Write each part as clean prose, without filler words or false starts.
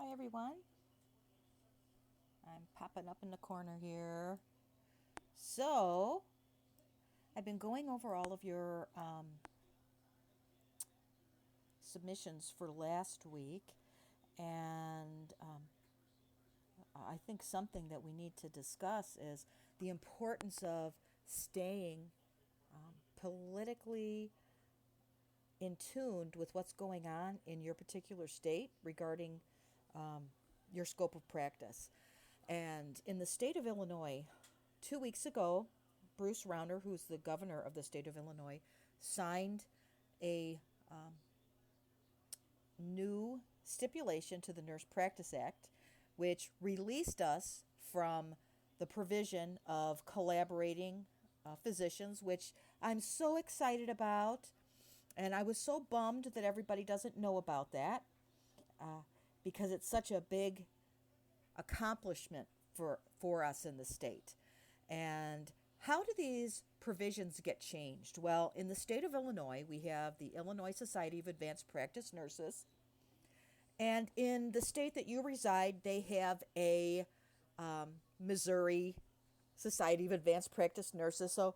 Hi, everyone. I'm popping up in the corner here. So, I've been going over all of your submissions for last week, and I think something that we need to discuss is the importance of staying politically in tune with what's going on in your particular state regarding your scope of practice. And in the state of Illinois, 2 weeks ago, Bruce Rauner, who's the governor of the state of Illinois, signed a new stipulation to the Nurse Practice Act, which released us from the provision of collaborating physicians, which I'm so excited about. And I was so bummed that everybody doesn't know about that because it's such a big accomplishment for us in the state. And how do these provisions get changed? Well, in the state of Illinois, we have the Illinois Society of Advanced Practice Nurses. And in the state that you reside, they have a Missouri Society of Advanced Practice Nurses. So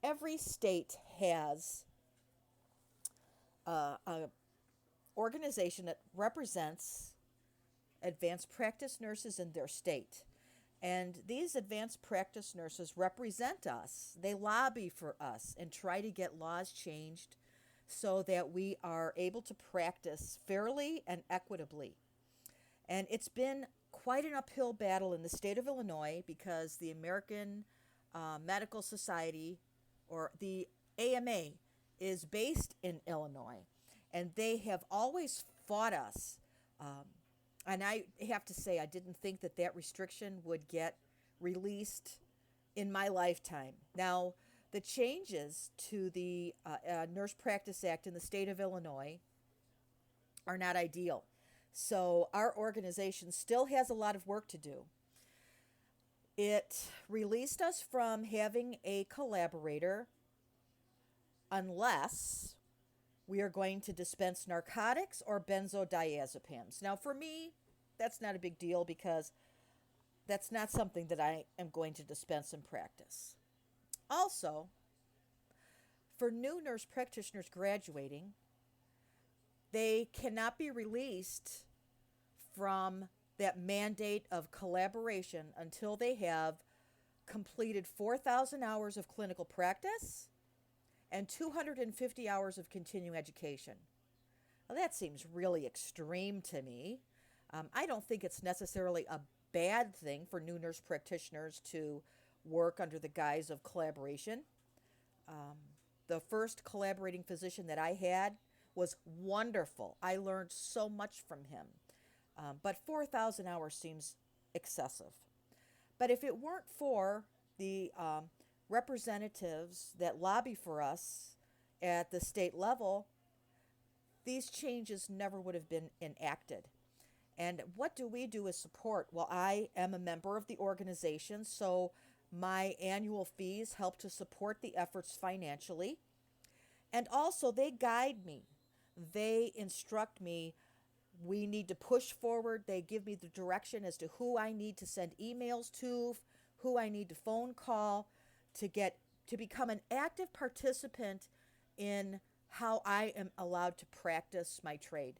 every state has a organization that represents advanced practice nurses in their state. And these advanced practice nurses represent us. They lobby for us and try to get laws changed so that we are able to practice fairly and equitably. And it's been quite an uphill battle in the state of Illinois because the American Medical Society, or the AMA, is based in Illinois. And they have always fought us. And I have to say, I didn't think that that restriction would get released in my lifetime. Now, the changes to the Nurse Practice Act in the state of Illinois are not ideal. So, our organization still has a lot of work to do. It released us from having a collaborator unless we are going to dispense narcotics or benzodiazepines. Now, for me, that's not a big deal because that's not something that I am going to dispense in practice. Also, for new nurse practitioners graduating, they cannot be released from that mandate of collaboration until they have completed 4,000 hours of clinical practice and 250 hours of continuing education. Well, that seems really extreme to me. I don't think it's necessarily a bad thing for new nurse practitioners to work under the guise of collaboration. The first collaborating physician that I had was wonderful. I learned so much from him. But 4,000 hours seems excessive. But if it weren't for the representatives that lobby for us at the state level, these changes never would have been enacted. And what do we do as support? Well, I am a member of the organization, so my annual fees help to support the efforts financially. And also, they guide me, they instruct me. We need to push forward. They give me the direction as to who I need to send emails to, who I need to phone call to become an active participant in how I am allowed to practice my trade.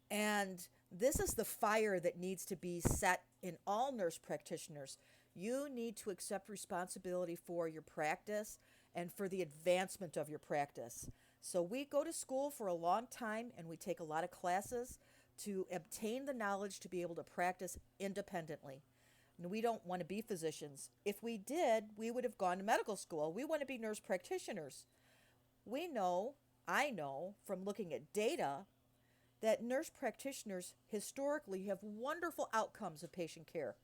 And this is the fire that needs to be set in all nurse practitioners. You need to accept responsibility for your practice and for the advancement of your practice. So we go to school for a long time and we take a lot of classes to obtain the knowledge to be able to practice independently. And we don't want to be physicians. If we did, we would have gone to medical school. We want to be nurse practitioners. We know, I know from looking at data, that nurse practitioners historically have wonderful outcomes of patient care.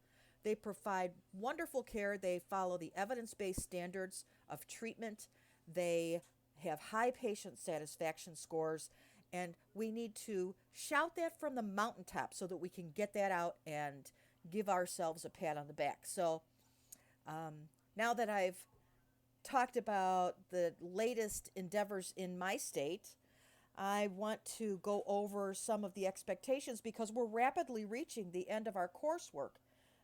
They provide wonderful care. They follow the evidence based standards of treatment. They have high patient satisfaction scores. And we need to shout that from the mountaintop so that we can get that out and give ourselves a pat on the back. So now that I've talked about the latest endeavors in my state, I want to go over some of the expectations because we're rapidly reaching the end of our coursework.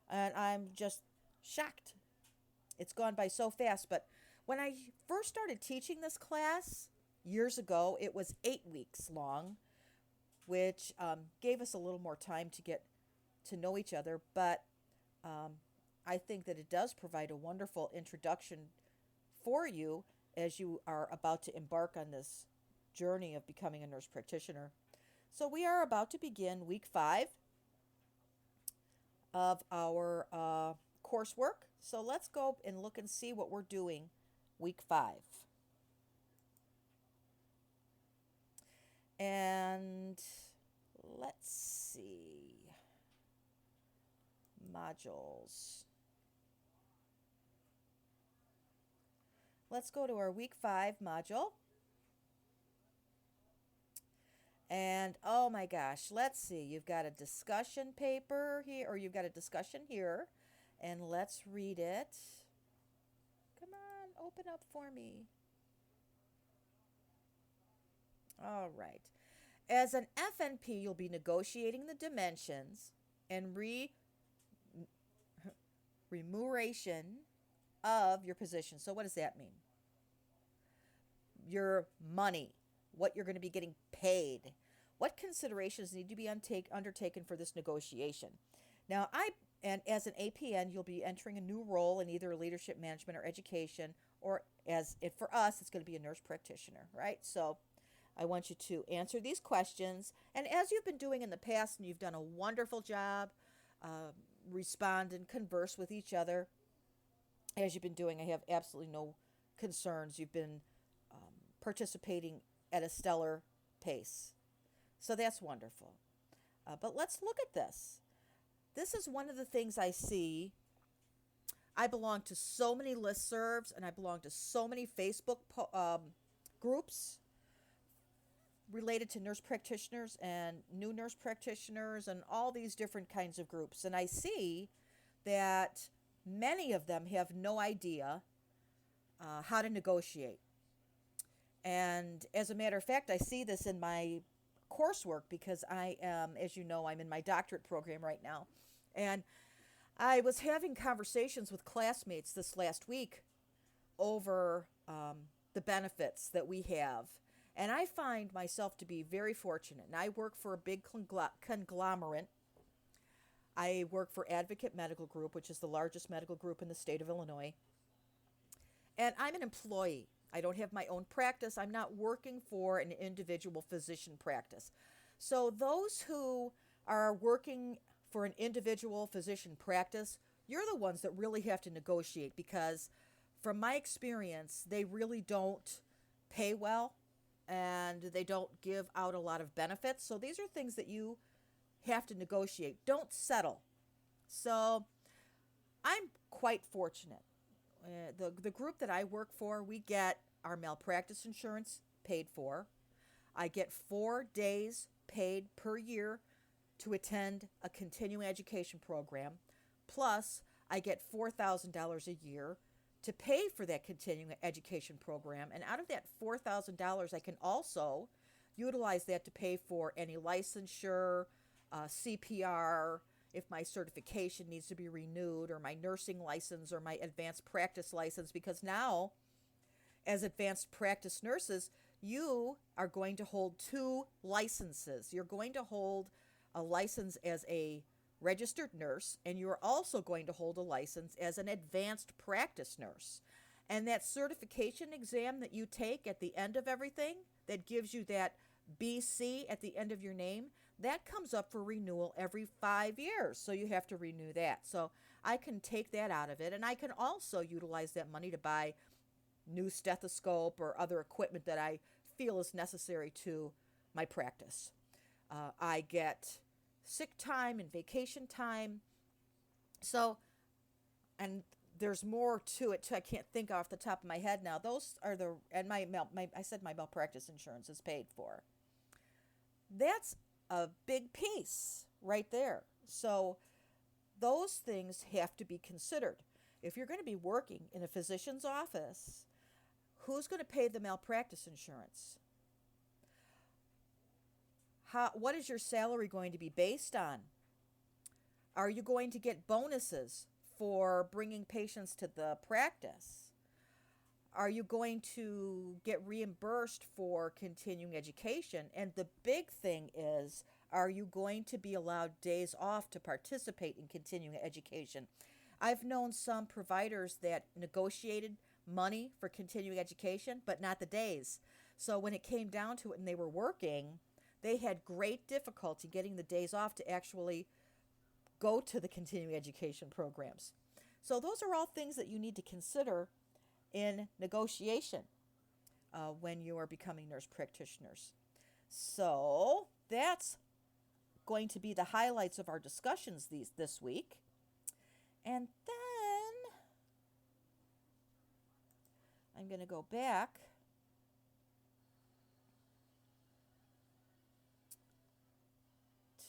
And I'm just shocked. It's gone by so fast. But when I first started teaching this class years ago, it was 8 weeks long, which gave us a little more time to get to know each other. But um, I think that it does provide a wonderful introduction for you as you are about to embark on this journey of becoming a nurse practitioner. So, we are about to begin week 5 of our coursework. So, let's go and look and see what we're doing week 5. And let's see. Modules. Let's go to our week 5 module. And oh my gosh, let's see. You've got a discussion paper here, or you've got a discussion here. And let's read it. Come on, open up for me. All right. As an FNP, you'll be negotiating the dimensions and remuneration of your position. So, what does that mean? Your money, what you're going to be getting paid. What considerations need to be undertaken for this negotiation? Now, and as an APN, you'll be entering a new role in either leadership management or education, or for us, it's going to be a nurse practitioner, right? So, I want you to answer these questions. And as you've been doing in the past, and you've done a wonderful job, respond and converse with each other. As you've been doing, I have absolutely no concerns. You've been participating at a stellar pace. So that's wonderful. But let's look at this. This is one of the things I see. I belong to so many listservs, and I belong to so many Facebook groups related to nurse practitioners and new nurse practitioners and all these different kinds of groups. And I see that many of them have no idea how to negotiate. And as a matter of fact, I see this in my coursework because I am, as you know, I'm in my doctorate program right now. And I was having conversations with classmates this last week over the benefits that we have. And I find myself to be very fortunate. And I work for a big conglomerate. I work for Advocate Medical Group, which is the largest medical group in the state of Illinois. And I'm an employee. I don't have my own practice. I'm not working for an individual physician practice. So those who are working for an individual physician practice, you're the ones that really have to negotiate because from my experience, they really don't pay well and they don't give out a lot of benefits. So these are things that you have to negotiate. Don't settle. So I'm quite fortunate. The group that I work for, we get our malpractice insurance paid for. I get 4 days paid per year to attend a continuing education program. Plus, I get $4,000 a year to pay for that continuing education program. And out of that $4,000, I can also utilize that to pay for any licensure, CPR, if my certification needs to be renewed, or my nursing license or my advanced practice license, because now, as advanced practice nurses, you are going to hold 2 licenses. You're going to hold a license as a registered nurse, and you're also going to hold a license as an advanced practice nurse. And that certification exam that you take at the end of everything, that gives you that BC at the end of your name, that comes up for renewal every 5 years. So you have to renew that. So I can take that out of it, and I can also utilize that money to buy new stethoscope or other equipment that I feel is necessary to my practice. I get sick time and vacation time. So, and there's more to it too. I can't think off the top of my head now. Those are and I said my malpractice insurance is paid for. That's a big piece right there. So those things have to be considered. If you're going to be working in a physician's office, who's going to pay the malpractice insurance? what is your salary going to be based on? Are you going to get bonuses for bringing patients to the practice? Are you going to get reimbursed for continuing education? And the big thing is, are you going to be allowed days off to participate in continuing education? I've known some providers that negotiated money for continuing education, but not the days. So when it came down to it and they were working, they had great difficulty getting the days off to actually go to the continuing education programs. So those are all things that you need to consider in negotiation when you are becoming nurse practitioners. So that's going to be the highlights of our discussions this week. And then I'm going to go back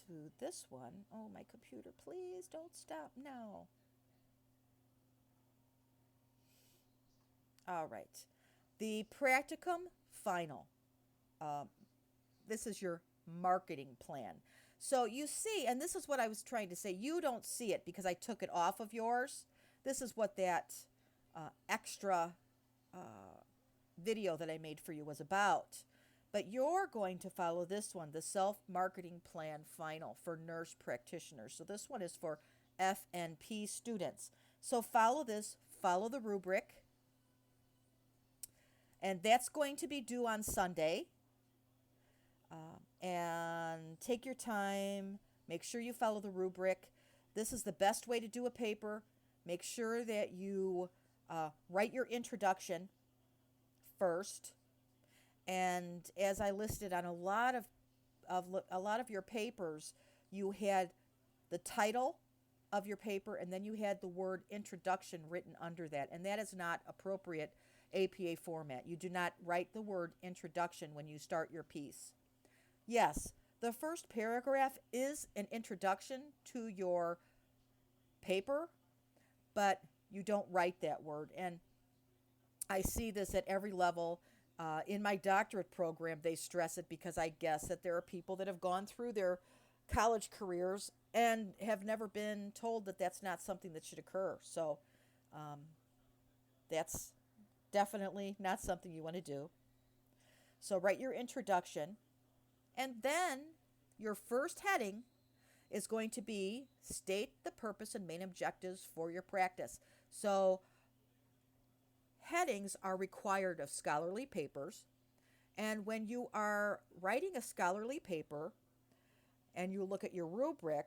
to this one. Oh, my computer, please don't stop now. All right. The practicum final. This is your marketing plan. So you see, and this is what I was trying to say, you don't see it because I took it off of yours. This is what that extra video that I made for you was about. But you're going to follow this one, the self-marketing plan final for nurse practitioners. So this one is for FNP students. So follow this, follow the rubric. And that's going to be due on Sunday. And take your time. Make sure you follow the rubric. This is the best way to do a paper. Make sure that you write your introduction first. And as I listed on a lot of your papers, you had the title of your paper, and then you had the word introduction written under that. And that is not appropriate APA format. You do not write the word introduction when you start your piece. Yes, the first paragraph is an introduction to your paper, but you don't write that word. And I see this at every level. In my doctorate program, they stress it because I guess that there are people that have gone through their college careers and have never been told that that's not something that should occur. So that's definitely not something you want to do. So write your introduction, and then your first heading is going to be state the purpose and main objectives for your practice. So headings are required of scholarly papers, and when you are writing a scholarly paper and you look at your rubric,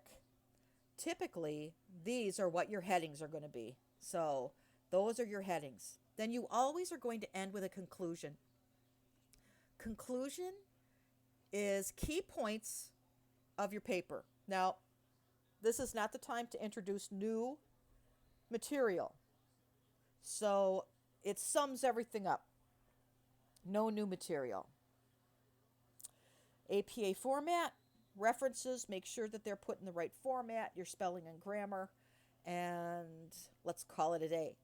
typically these are what your headings are going to be. So those are your headings. Then you always are going to end with a conclusion. Conclusion is key points of your paper. Now, this is not the time to introduce new material. So it sums everything up. No new material. APA format, references, make sure that they're put in the right format, your spelling and grammar, and let's call it a day.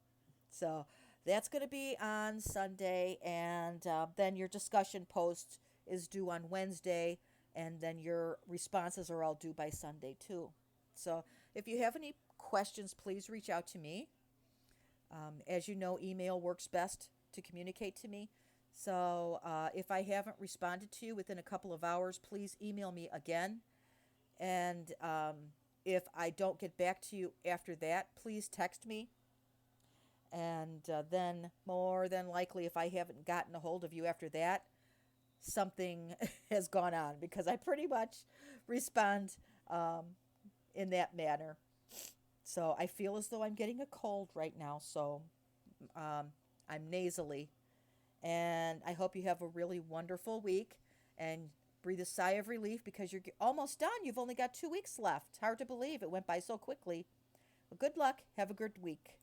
So that's going to be on Sunday, and then your discussion post is due on Wednesday, and then your responses are all due by Sunday too. So if you have any questions, please reach out to me. As you know, email works best to communicate to me. So if I haven't responded to you within a couple of hours, please email me again. And if I don't get back to you after that, please text me. And then more than likely, if I haven't gotten a hold of you after that, something has gone on, because I pretty much respond in that manner. So I feel as though I'm getting a cold right now, so I'm nasally. And I hope you have a really wonderful week, and breathe a sigh of relief because you're almost done. You've only got 2 weeks left. Hard to believe it went by so quickly. Well, good luck. Have a good week.